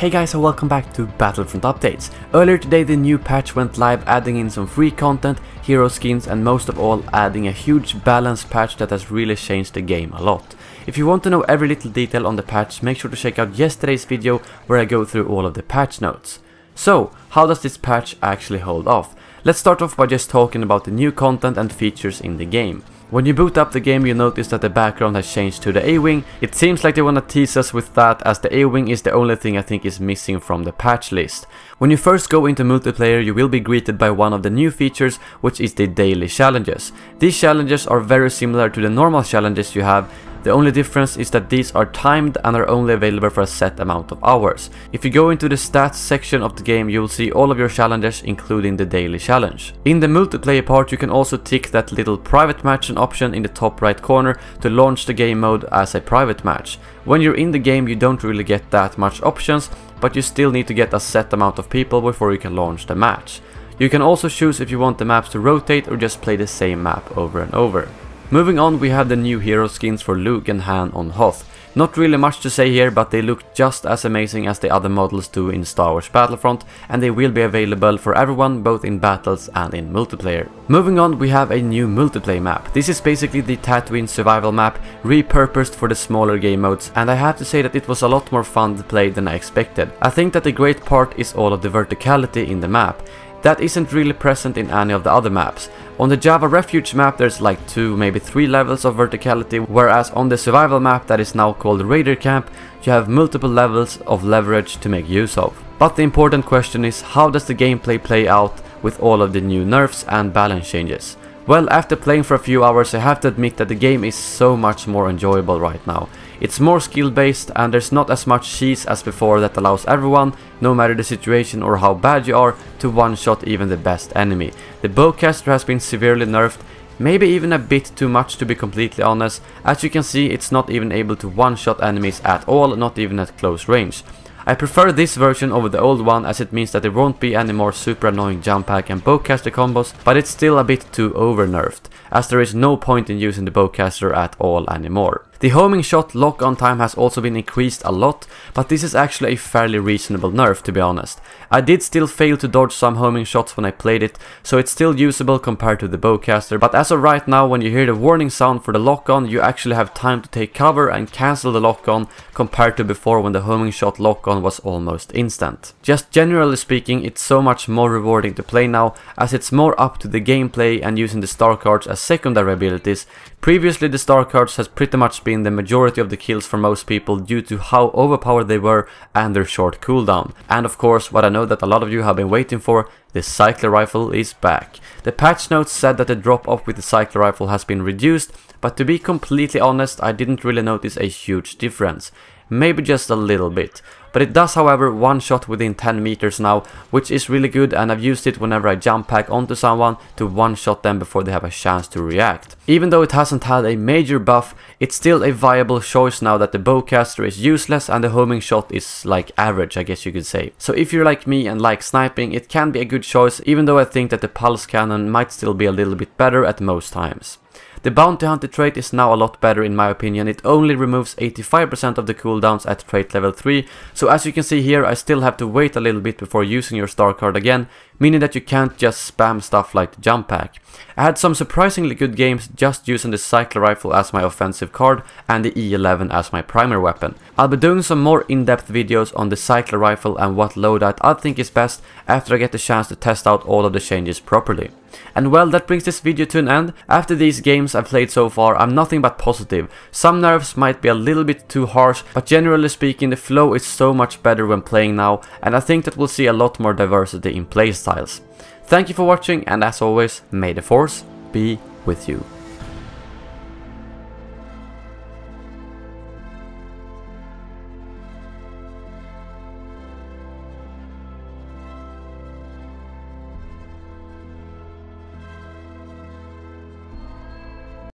Hey guys, and welcome back to Battlefront updates. Earlier today the new patch went live, adding in some free content, hero skins, and most of all adding a huge balance patch that has really changed the game a lot. If you want to know every little detail on the patch, make sure to check out yesterday's video where I go through all of the patch notes. So, how does this patch actually hold off? Let's start off by just talking about the new content and features in the game. When you boot up the game, you notice that the background has changed to the A-Wing. It seems like they wanna tease us with that, as the A-Wing is the only thing I think is missing from the patch list. When you first go into multiplayer, you will be greeted by one of the new features, which is the daily challenges. These challenges are very similar to the normal challenges you have. The only difference is that these are timed and are only available for a set amount of hours. If you go into the stats section of the game, you will see all of your challenges, including the daily challenge. In the multiplayer part, you can also tick that little private match option in the top right corner to launch the game mode as a private match. When you're in the game, you don't really get that much options, but you still need to get a set amount of people before you can launch the match. You can also choose if you want the maps to rotate or just play the same map over and over. Moving on, we have the new hero skins for Luke and Han on Hoth. Not really much to say here, but they look just as amazing as the other models do in Star Wars Battlefront, and they will be available for everyone both in battles and in multiplayer. Moving on, we have a new multiplayer map. This is basically the Tatooine survival map, repurposed for the smaller game modes, and I have to say that it was a lot more fun to play than I expected. I think that the great part is all of the verticality in the map. That isn't really present in any of the other maps. On the Java Refuge map there's like 2, maybe 3 levels of verticality, whereas on the survival map that is now called Raider Camp, you have multiple levels of leverage to make use of. But the important question is, how does the gameplay play out with all of the new nerfs and balance changes? Well, after playing for a few hours, I have to admit that the game is so much more enjoyable right now. It's more skill based and there's not as much cheese as before that allows everyone, no matter the situation or how bad you are, to one-shot even the best enemy. The bowcaster has been severely nerfed, maybe even a bit too much to be completely honest. As you can see, it's not even able to one-shot enemies at all, not even at close range. I prefer this version over the old one, as it means that there won't be any more super annoying jump pack and bowcaster combos, but it's still a bit too over nerfed, as there is no point in using the bowcaster at all anymore. The homing shot lock-on time has also been increased a lot, but this is actually a fairly reasonable nerf, to be honest. I did still fail to dodge some homing shots when I played it, so it's still usable compared to the bowcaster, but as of right now, when you hear the warning sound for the lock-on, you actually have time to take cover and cancel the lock-on, compared to before when the homing shot lock-on was almost instant. Just generally speaking, it's so much more rewarding to play now, as it's more up to the gameplay and using the star cards as secondary abilities. Previously the star cards has pretty much been the majority of the kills for most people due to how overpowered they were and their short cooldown. And of course, what I know that a lot of you have been waiting for, the cycler rifle is back. The patch notes said that the drop off with the cycler rifle has been reduced, but to be completely honest, I didn't really notice a huge difference. Maybe just a little bit. But it does, however, one shot within 10 meters now, which is really good, and I've used it whenever I jump pack onto someone to one shot them before they have a chance to react. Even though it hasn't had a major buff, it's still a viable choice now that the bowcaster is useless and the homing shot is like average, I guess you could say. So if you're like me and like sniping, it can be a good choice, even though I think that the pulse cannon might still be a little bit better at most times. The bounty hunter trait is now a lot better in my opinion. It only removes 85% of the cooldowns at trait level 3, so as you can see here, I still have to wait a little bit before using your star card again, meaning that you can't just spam stuff like the jump pack. I had some surprisingly good games just using the cycler rifle as my offensive card and the E11 as my primary weapon. I'll be doing some more in-depth videos on the cycler rifle and what loadout I think is best after I get the chance to test out all of the changes properly. And well, that brings this video to an end. After these games I've played so far, I'm nothing but positive. Some nerfs might be a little bit too harsh, but generally speaking the flow is so much better when playing now, and I think that we'll see a lot more diversity in playstyles. Thank you for watching, and as always, may the force be with you.